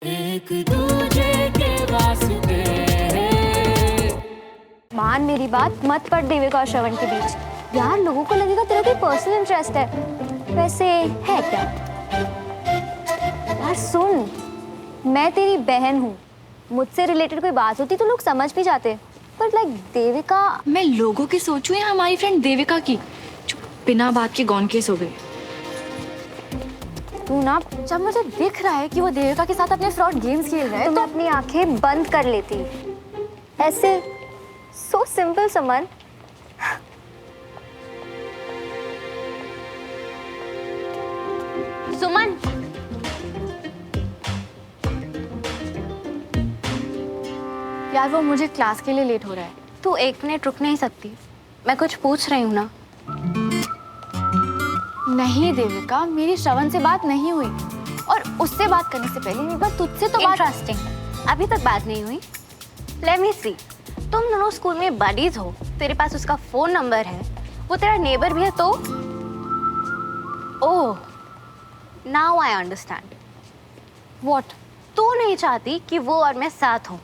एक दूजे के वास्ते। मान मेरी बात, मत पड़ देविका और श्रवण के बीच। यार लोगों को लगेगा तेरा कोई पर्सनल इंटरेस्ट है, वैसे है क्या? यार सुन, मैं तेरी बहन हूँ, मुझसे रिलेटेड कोई बात होती तो लोग समझ भी जाते, पर लाइक देविका। मैं लोगों की सोचूं या हमारी फ्रेंड देविका की, जो बिना बात के गॉन केस हो गई। तू ना, जब मुझे दिख रहा है कि वो देविका के साथ अपने फ्रॉड गेम्स खेल रहा है तो मैं अपनी आंखें बंद कर लेती। ऐसे सो सिंपल समन। सुमन, यार वो मुझे क्लास के लिए लेट हो रहा है। तू 1 मिनट रुक नहीं सकती? मैं कुछ पूछ रही हूँ ना। नहीं देविका, मेरी श्रवण से बात नहीं हुई, और उससे बात करने से पहले एक बार तुझसे तो बात। इंटरेस्टिंग, अभी तक बात नहीं हुई। लेट मी सी, तुम दोनों स्कूल में बडीज हो, तेरे पास उसका फोन नंबर है, वो तेरा नेबर भी है तो। ओह, नाउ आई अंडरस्टैंड। व्हाट? तू नहीं चाहती कि वो और मैं साथ हों,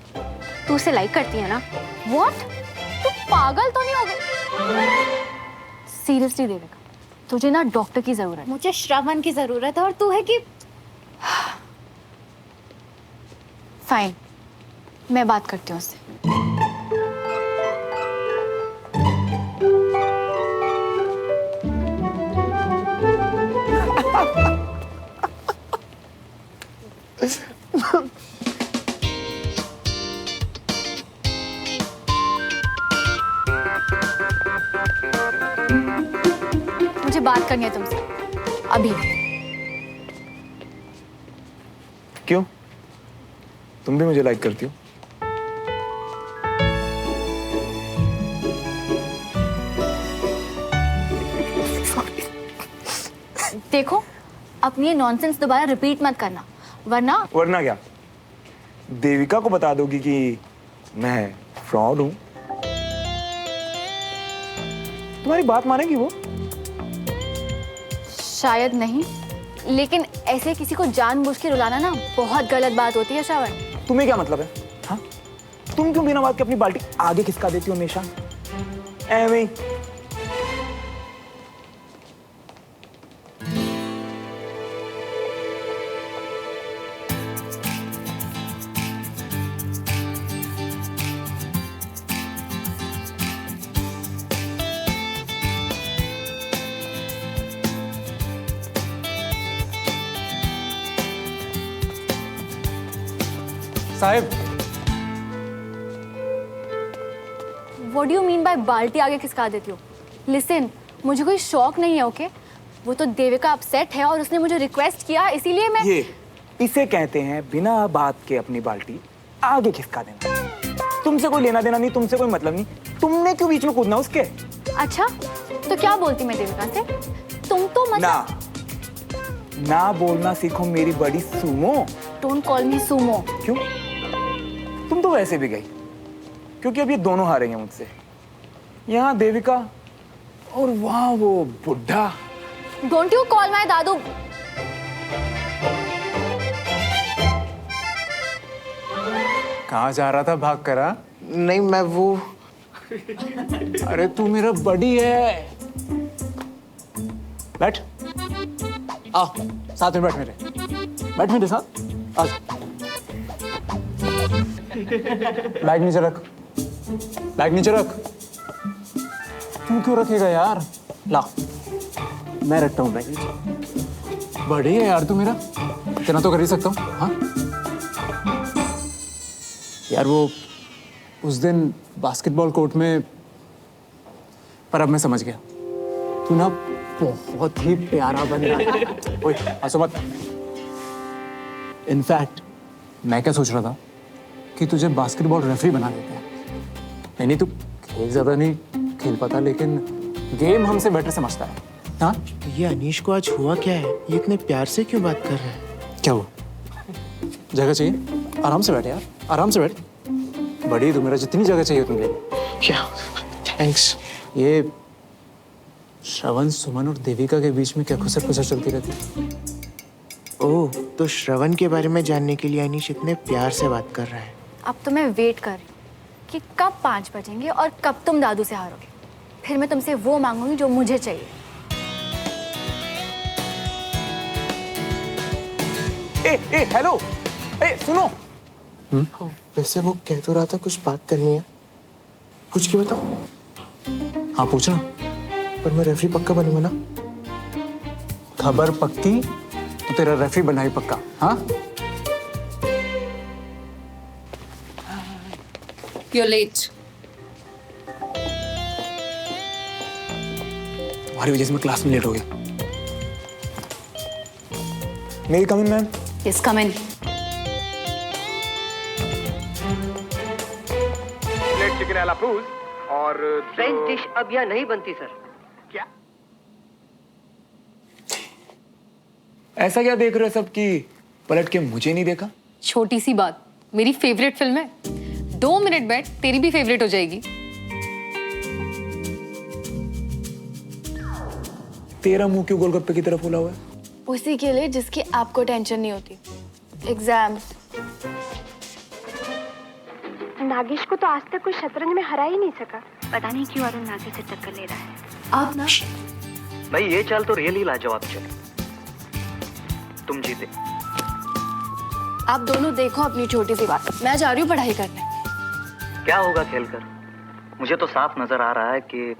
तू उसे लाइक करती है ना? व्हाट? तू पागल तो नहीं हो गई? सीरियसली देविका, तुझे ना डॉक्टर की जरूरत है। मुझे श्रवण की जरूरत है और तू है कि। फाइन, मैं बात करती हूँ उससे। मुझे बात करनी है तुमसे अभी। क्यों? तुम भी मुझे लाइक करती हो? देखो, अपनी ये नॉनसेंस दोबारा रिपीट मत करना, वरना। वरना क्या? देविका को बता दोगी कि मैं फ्रॉड हूं? तुम्हारी बात मानेगी वो? शायद नहीं, लेकिन ऐसे किसी को जानबूझ के रुलाना ना बहुत गलत बात होती है श्रवण। तुम्हें क्या मतलब है? हाँ? तुम क्यों बिना बात के अपनी बाल्टी आगे खिसका देती हो हमेशा? एਵੇਂ ही। Sahib, What do you mean by बाल्टी आगे खिसका देती हो? लिसन, मुझे कोई शौक नहीं है, ओके? वो तो देविका अपसेट है और उसने मुझे रिक्वेस्ट किया, इसीलिए मैं। इसे कहते हैं बिना बात के अपनी बाल्टी आगे खिसका देना। तुमसे कोई लेना देना नहीं, तुमसे कोई मतलब नहीं, तुमने क्यों बीच में कूदना उसके? अच्छा, तो क्या बोलती मैं देविका से? तुम तो मतलब। ना बोलना सीखो मेरी बड़ी Sumo. Don't call me Sumo. क्यों? तुम तो वैसे भी गई, क्योंकि अब ये दोनों हारेंगे मुझसे। यहाँ देविका और वहाँ वो बुढ़ा। डोंट यू कॉल माय दादू। कहाँ जा रहा था भाग करा? नहीं, मैं वो। अरे तू मेरा बडी है। बैठ, आ साथ में बैठ मेरे साथ। आ बैग नीचे रख, बैग नीचे रख। तू क्यों रखेगा यार? ला, मैं रखता हूँ बैग नीचे। बड़ी है यार तू मेरा, इतना तो कर ही सकता हूँ। हाँ यार, वो उस दिन बास्केटबॉल कोर्ट में, पर अब मैं समझ गया, तू ना बहुत ही प्यारा बन रहा है। ओए हंसो मत। इनफैक्ट मैं क्या सोच रहा था कि तुझे बास्केटबॉल रेफरी बना देते हैं। नहीं, तू खेल ज्यादा नहीं खेल पाता, लेकिन गेम हमसे बेटर समझता है। हाँ, ये अनीश को आज हुआ क्या है? ये इतने प्यार से क्यों बात कर रहा है? क्या हुआ? जगह चाहिए? आराम से बैठ यार, आराम से बैठ। बड़ी तू मेरा, जितनी जगह चाहिए तुम ले। क्या? थैंक्स। ये श्रवण, सुमन और देविका के बीच में क्या खुसर खुसर चलती रहती है? ओह, तो श्रवण के बारे में जानने के लिए अनीश इतने प्यार से बात कर रहा है। अब तो मैं वेट कर रही हूँ कि कब 5 बजेंगे और कब तुम दादू से हारोगे। फिर मैं तुमसे वो मांगूंगी जो मुझे चाहिए। ए हेलो, ए सुनो। वैसे वो कह तो रहा था कुछ बात करनी है, पूछ के बताओ। हाँ पूछना। पर मैं रेफरी पक्का बनूंगा ना? खबर पक्की तो तेरा रेफरी बना ही पक्का। हाँ You're late. तुम्हारी वजह से मैं क्लास में लेट हो गया। मेरी कमिंग मैम। यस कम इन। प्लेट चिकन आला फ्रूज और फ्रेंच डिश अब यहाँ नहीं बनती सर। क्या? ऐसा क्या देख रहे हो सब कि पलट के मुझे नहीं देखा? छोटी सी बात, मेरी फेवरेट फिल्म है। 2 मिनट बैठ, तेरी भी फेवरेट हो जाएगी। तेरा मुंह क्यों गोलगप्पे की तरफ फूला हुआ है? उसी के लिए जिसकी आपको टेंशन नहीं होती, एग्जाम्स। नागेश को तो आज तक कोई शतरंज में हरा ही नहीं सका। पता नहीं क्यों अरुण नागेश से टक्कर ले रहा है। अब ना भाई ये चाल तो रियली लाजवाब चली। तुम जीते। आप दोनों देखो अपनी छोटी सी बात, मैं जा रही हूँ पढ़ाई करने। क्या होगा खेलकर? मुझे तो साफ नजर आ रहा है कि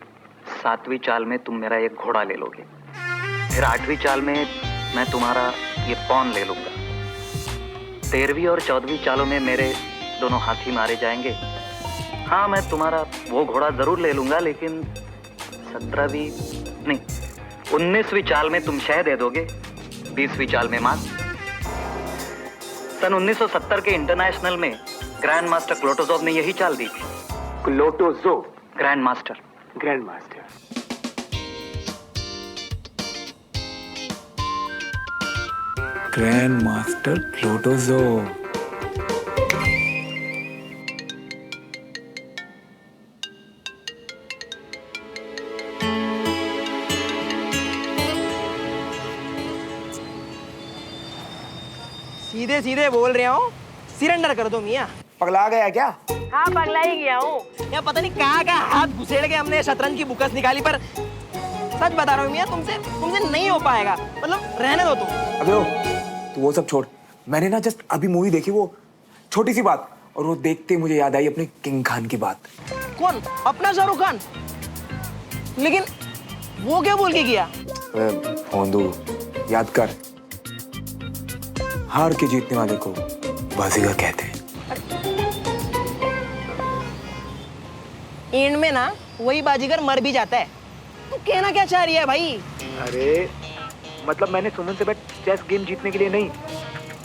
7वीं चाल में तुम मेरा एक घोड़ा ले लोगे, फिर 8वीं चाल में मैं तुम्हारा ये पॉन ले लूंगा, 13वीं और 14वीं चालों में मेरे दोनों हाथी मारे जाएंगे। हाँ मैं तुम्हारा वो घोड़ा जरूर ले लूंगा, लेकिन 17वीं नहीं 19वीं चाल में तुम शह दे दोगे, 20वीं चाल में मात। सन 1970 के इंटरनेशनल में ग्रैंड मास्टर क्लोटोजोव ने यही चाल दी थी। Klotozov grandmaster. Grandmaster. Grandmaster Klotozov. सीधे सीधे बोल रहा हूँ, सिरेंडर कर दो मियाँ। पगला गया क्या? हाँ पगला ही गया हूँ। या पता नहीं कहाँ हाथ घुसेड़ के हमने शतरंज की बुकस निकाली, पर सच बता रहा हूँ मियाँ, तुमसे नहीं हो पाएगा। मतलब रहने दो तुम। अबे ओ, तू वो सब छोड़। मैंने ना जस्ट अभी मूवी देखी, वो छोटी सी बात, और वो देखते मुझे याद आई अपने किंग खान की बात। कौन? अपना शाहरुख खान? लेकिन वो क्या बोल के किया? फोंदू, याद कर, हार के जीतने वाले को बाजीगर कहते हैं। एंड में ना वही बाजीगर मर भी जाता है। तू कहना क्या चाह रही है भाई? अरे मतलब मैंने सुमन से बैट चेस गेम जीतने के लिए नहीं,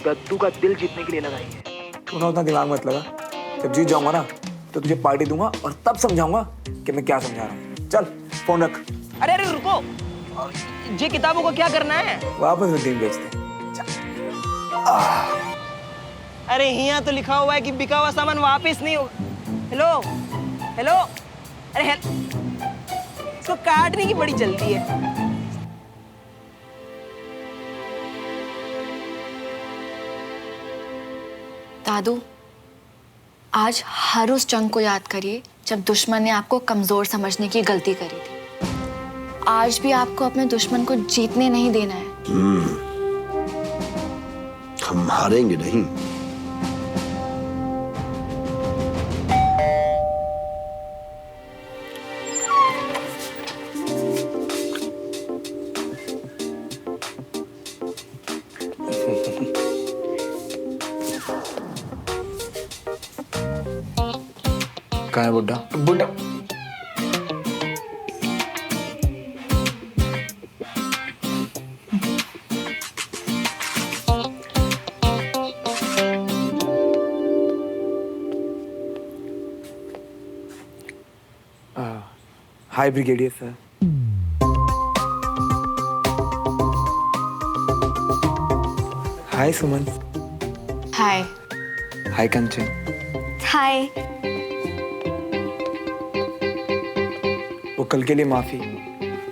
दद्दू का दिल जीतने के लिए लगाई है। तू ना उतना दिमाग मत लगा। जब जीत जाऊंगा ना तो तुझे पार्टी दूंगा और तब समझाऊंगा कि मैं क्या समझा रहा हूँ। चल फोन रख। अरे अरे रुको, ये किताबों को क्या करना है? वापस रूटीन बेचते हैं। अरे यहाँ तो लिखा हुआ है कि बिका हुआ सामान वापस नहीं होगा। हेलो हेलो, अरे इसको काटने की बड़ी जल्दी है। दादू, आज हर उस जंग को याद करिए जब दुश्मन ने आपको कमजोर समझने की गलती करी थी। आज भी आपको अपने दुश्मन को जीतने नहीं देना है। हम हारेंगे नहीं। कहाँ है बुड्ढा? बुड्ढा हाय ब्रिगेडियर सर। हाय सुमन। हाय। हाय कंचन। हाय। वो कल के लिए माफी,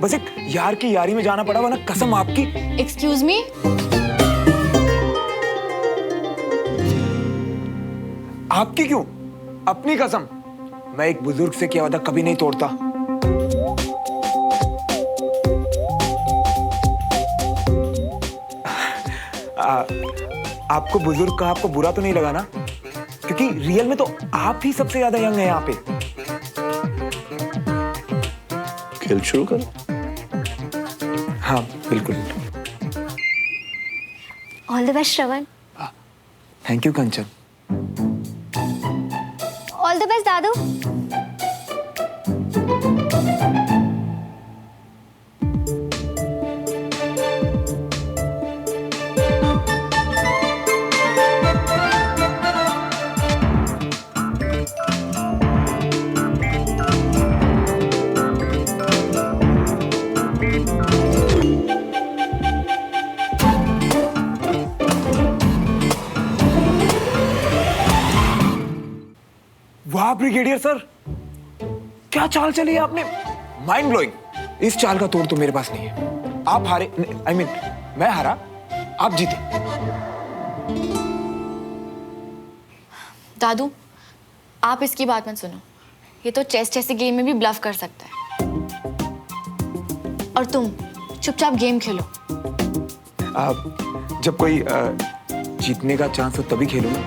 बस एक यार की यारी में जाना पड़ा, वरना कसम आपकी। Excuse me. आपकी क्यों? अपनी कसम, मैं एक बुजुर्ग से किया वादा कभी नहीं तोड़ता। आपको बुजुर्ग का आपको बुरा तो नहीं लगा ना? क्योंकि रियल में तो आप ही सबसे ज्यादा यंग है यहाँ पे। खेल शुरू करो। हाँ बिल्कुल। All the best Shravan. Thank you Kanchan. All the best दादू। वाह ब्रिगेडियर सर, क्या चाल चली है आपने, माइंड ब्लोइंग। इस चाल का तोड़ तो मेरे पास नहीं है। आप हारे, I mean, मैं हारा, आप जीते। दादू, आप इसकी बात मत सुनो। ये तो चेस जैसे गेम में भी ब्लफ कर सकता है। और तुम चुपचाप गेम खेलो। जब कोई जीतने का चांस हो तभी खेलो ना।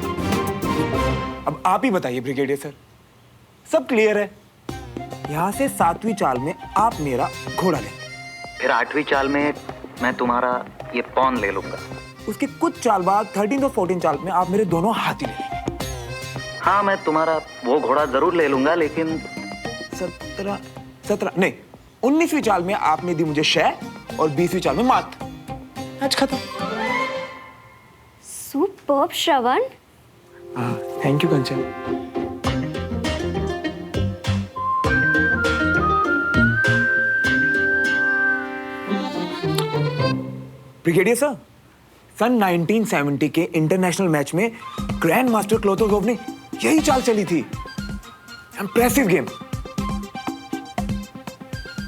अब आप ही बताइए ब्रिगेडियर सर, सब क्लियर है। यहाँ से 7वीं चाल में आप मेरा घोड़ा ले, फिर 8वीं चाल में मैं तुम्हारा ये पॉन ले लूंगा। उसके कुछ चाल बाद 13 और 14 चाल में आप मेरे दोनों हाथी ले लेंगे। हाँ, मैं तुम्हारा वो घोड़ा जरूर ले लूंगा, लेकिन 17 नहीं, 19वीं चाल में आपने दी मुझे शय और 20वीं चाल में मात। मैच खत्म। Superb Shravan. Thank you Kanchan. Brigadier sir, सन 1970 के इंटरनेशनल मैच में ग्रैंड मास्टर क्लोतोजोव ने यही चाल चली थी। Impressive game.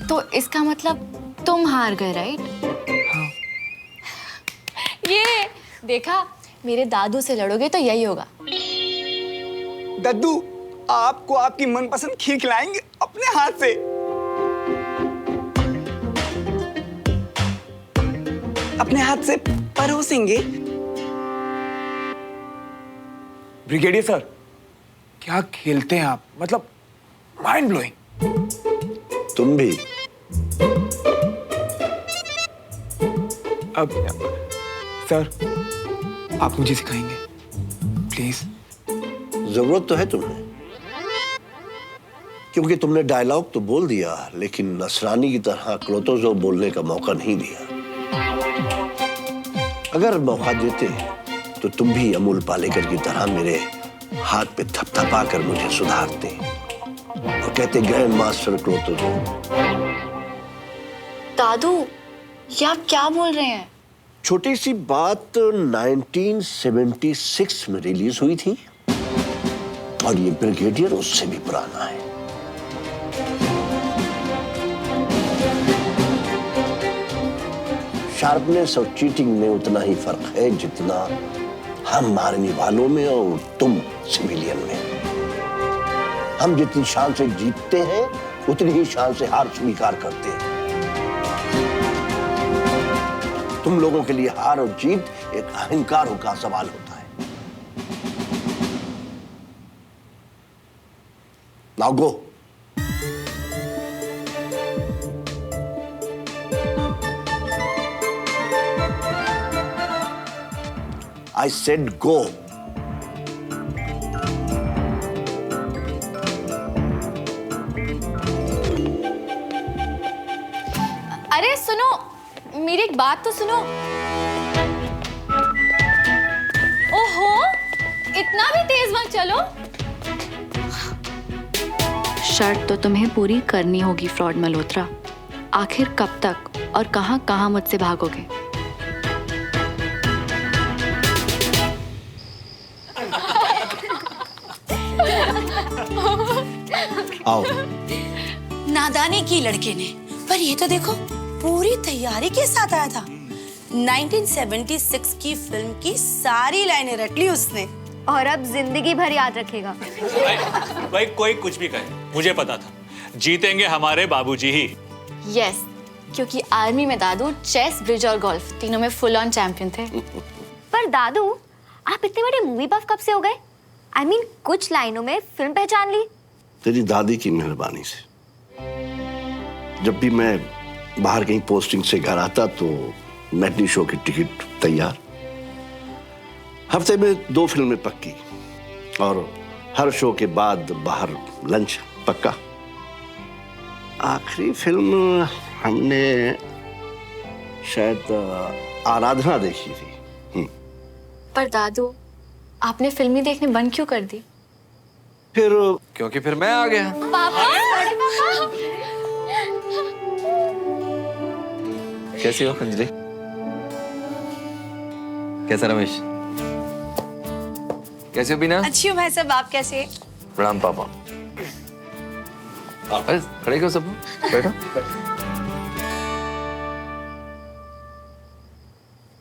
तो इसका मतलब तुम हार गए, राइट? हाँ। ये देखा, मेरे दादू से लड़ोगे तो यही होगा। दद्दू, आपको आपकी मनपसंद खीर खिलाएंगे अपने हाथ से। अपने हाथ से परोसेंगे। ब्रिगेडियर सर, क्या खेलते हैं आप, मतलब माइंड ब्लोइंग। तुम भी। अब सर, आप मुझे सिखाएंगे प्लीज? जरूरत तो है तुम्हें, क्योंकि तुमने डायलॉग तो बोल दिया, लेकिन नसरानी की तरह क्लोतोजोव बोलने का मौका नहीं दिया। अगर मौका देते तो तुम भी अमूल पालेकर की तरह मेरे हाथ पे थपथपा कर मुझे सुधारते और कहते ग्रैंड मास्टर क्लोतोजोव। दादू, ये आप क्या बोल रहे हैं? छोटी सी बात 1976 में रिलीज हुई थी और ये ब्रिगेडियर उससे भी पुराना है। शार्पनेस और चीटिंग में उतना ही फर्क है जितना हम मारने वालों में और तुम सिविलियन में। हम जितनी शान से जीतते हैं उतनी ही शान से हार स्वीकार करते हैं। तुम लोगों के लिए हार और जीत एक अहंकार का सवाल होता है। Now go. I said go. अरे सुनो, मेरी एक बात तो सुनो। ओहो, इतना भी तेज मत चलो। शर्त तो तुम्हें पूरी करनी होगी फ्रॉड मल्होत्रा। आखिर कब तक और कहां कहां मुझसे भागोगे? आओ। नादानी की लड़के ने, पर ये तो देखो पूरी तैयारी के साथ आया था। 1976 की फिल्म की सारी लाइनें रट ली उसने। और अब जिंदगी भर याद रखेगा। भाई कोई कुछ भी कहे, मुझे पता था जीतेंगे हमारे बाबूजी ही। यस, क्योंकि आर्मी में दादू चेस, ब्रिज और गोल्फ तीनों में फुल ऑन चैंपियन थे। पर दादू, आप इतने बड़े मूवी बफ कब से हो गए? I mean, कुछ लाइनों में फिल्म पहचान ली। तेरी दादी की मेहरबानी से। जब भी मैं बाहर कहीं पोस्टिंग से घर आता तो मैटनी शो की टिकट तैयार, हफ्ते में 2 फिल्में पक्की, और हर शो के बाद बाहर लंच पक्का। आखिरी फिल्म हमने शायद आराधना देखी थी। पर दादू, आपने फिल्में देखने बंद क्यों कर दी? फिर क्योंकि फिर मैं आ गया। पापा, कैसी हो अंजलि? कैसा रमेश? कैसे हो बीना? अच्छी हूँ भाई साहब, आप कैसे? प्रणाम पापा। अरे खड़े क्यों सब? बैठो।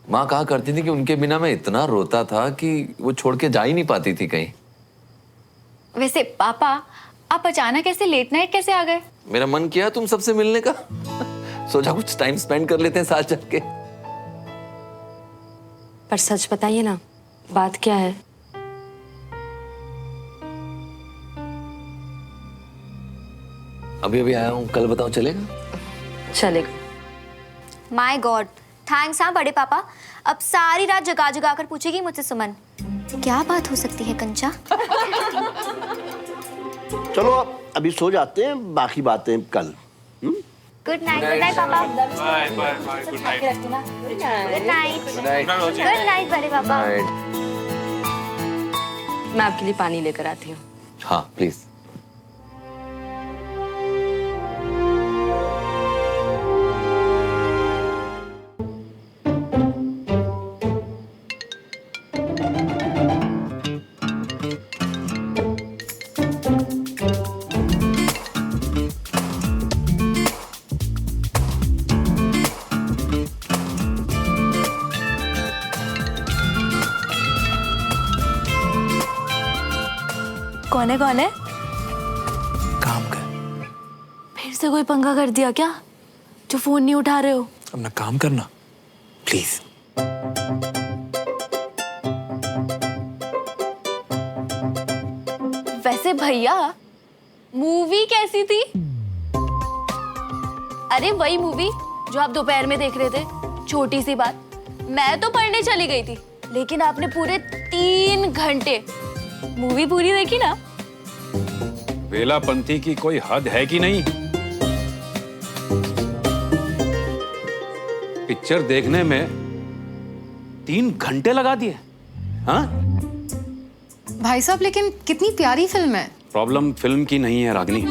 माँ कहा करती थी कि उनके बिना मैं इतना रोता था कि वो छोड़ के जा ही नहीं पाती थी कहीं। वैसे पापा, आप अचानक ऐसे लेट नाइट कैसे आ गए? मेरा मन किया तुम सबसे मिलने का। सोचा कुछ टाइम स्पेंड कर लेते हैं साथ जाके। पर सच बताइए ना, बात क्या है? अभी अभी आया हूँ, कल बताओ चलेगा? चलेगा। माय गॉड, थैंक्स हाँ बड़े पापा। अब सारी रात जगा जगा कर पूछेगी मुझसे सुमन, क्या बात हो सकती है कंचा? चलो अभी सो जाते हैं, बाकी बातें कल। गुड नाइट पापा। Bye bye bye, good night. Good night. Good night बड़े पापा। मैं आपके लिए पानी लेकर आती हूँ। हाँ प्लीज। कौन है? काम कर। फिर से कोई पंगा कर दिया क्या, जो फोन नहीं उठा रहे हो? अपना काम करना प्लीज। वैसे भैया, मूवी कैसी थी? अरे वही मूवी जो आप दोपहर में देख रहे थे। छोटी सी बात, मैं तो पढ़ने चली गई थी, लेकिन आपने पूरे 3 घंटे मूवी पूरी देखी ना। वेलापंथी की कोई हद है कि नहीं? पिक्चर देखने में 3 घंटे लगा दिए। हाँ? भाई साहब, लेकिन कितनी प्यारी फिल्म है। प्रॉब्लम फिल्म की नहीं है रागनी,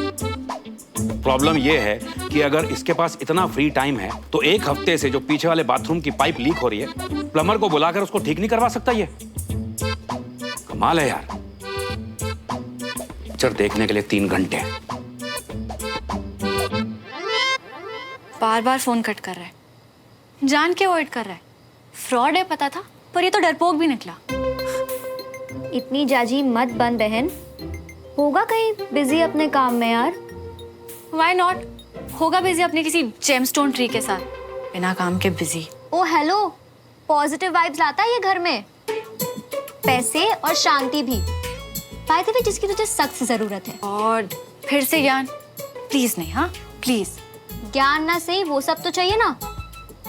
प्रॉब्लम यह है कि अगर इसके पास इतना फ्री टाइम है तो 1 हफ्ते से जो पीछे वाले बाथरूम की पाइप लीक हो रही है, प्लम्बर को बुलाकर उसको ठीक नहीं करवा सकता? ये कमाल है यार। पिक्चर देखने के लिए 3 घंटे। बार बार फोन कट कर रहा है, जान के अवॉइड कर रहा है। फ्रॉड है पता था, पर ये तो डरपोक भी निकला। इतनी जाजी मत बन बहन, होगा कहीं बिजी अपने काम में यार। Why not? होगा बिजी अपने किसी जेमस्टोन ट्री के साथ, बिना काम के बिजी। ओ हेलो, पॉजिटिव वाइब्स लाता है ये घर में, पैसे और शांति भी। बाय द वे, जिसकी तुझे सख्त जरूरत है। और फिर से ज्ञान प्लीज नहीं। हाँ प्लीज। ज्ञान ना सही, वो सब तो चाहिए ना।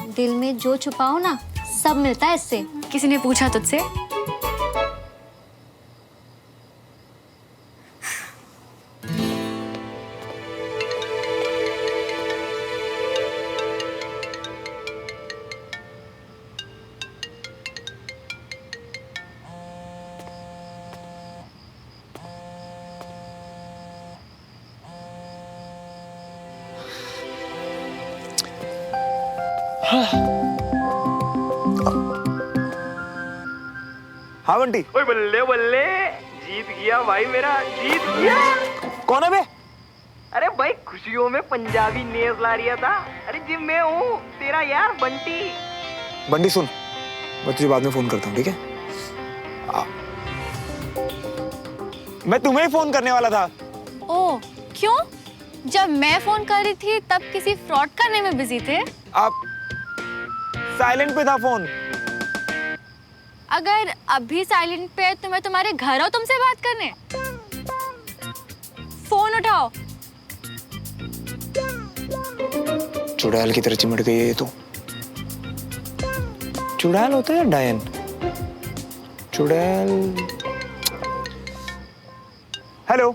दिल में जो छुपाओ ना, सब मिलता है इससे। किसी ने पूछा तुझसे? हाँ बंटी। ओए बल्ले बल्ले, जीत गया भाई मेरा, जीत गया। कौन है बे? अरे भाई, खुशियों में पंजाबी नेज ला रिया था। अरे जी मैं हूँ तेरा यार बंटी। बंटी सुन, मैं तुझे बाद में फोन करता हूँ, ठीक है? मैं तुम्हें ही फोन करने वाला था। ओ, क्यों? जब मैं फोन कर रही थी तब किसी फ्रॉड करने में बिजी थे। आप साइलेंट पे था फोन। अगर अभी साइलेंट पे है तो मैं तुम्हारे घर आऊं तुमसे बात करने? फोन उठाओ। चुड़ैल की तरह चिमट गई है ये तो। चुड़ैल होता है या डायन? चुड़ैल। हेलो।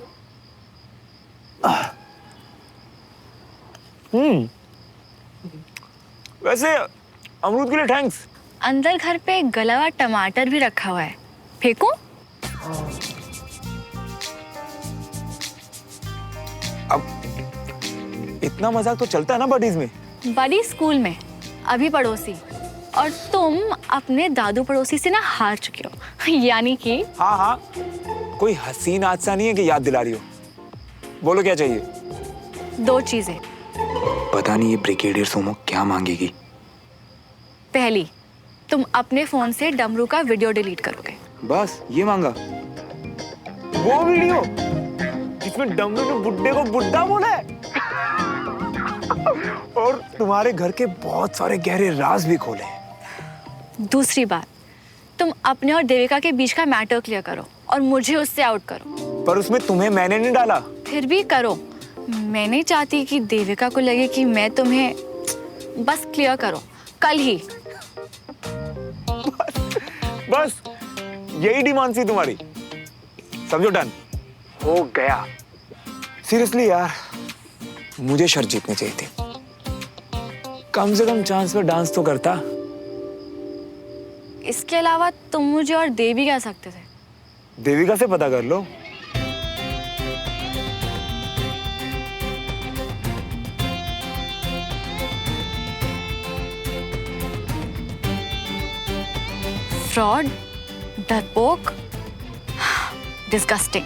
वैसे अमरूद के लिए थैंक्स। अंदर घर पे एक गला हुआ टमाटर भी रखा हुआ है, फेंकूं? अब इतना मजाक तो चलता है ना बडीज में। बड़ी स्कूल में, अभी पड़ोसी। और तुम अपने दादू पड़ोसी से ना हार चुके हो। यानी कि हाँ हाँ, कोई हसीन हादसा नहीं है कि याद दिला रही हो। बोलो क्या चाहिए? 2 चीजें। पता नहीं ये ब्रिगेडियर सोमो क्या मांगेगी। पहली, तुम अपने फोन से डमरू का वीडियो डिलीट करोगे। बस ये मांगा? वो वीडियो जिसमें डमरू ने बुड्ढे को बुड्ढा बोला है और तुम्हारे घर के बहुत सारे गहरे राज भी खोले हैं। दूसरी बात, तुम अपने और देविका के बीच का मैटर क्लियर करो और मुझे उससे आउट करो। पर उसमें तुम्हें मैंने नहीं डाला। फिर भी करो। मैं नहीं चाहती कि देविका को लगे कि मैं तुम्हें, बस क्लियर करो कल ही। बस यही डिमांड थी तुम्हारी। समझो, डन हो गया। सीरियसली यार, मुझे शर्त जीतनी चाहिए थी। कम से कम चांस पे डांस तो करता। इसके अलावा तुम मुझे और दे भी कह सकते थे। देविका से पता कर लो। फ्रॉड, डरपोक, डिस्गस्टिंग।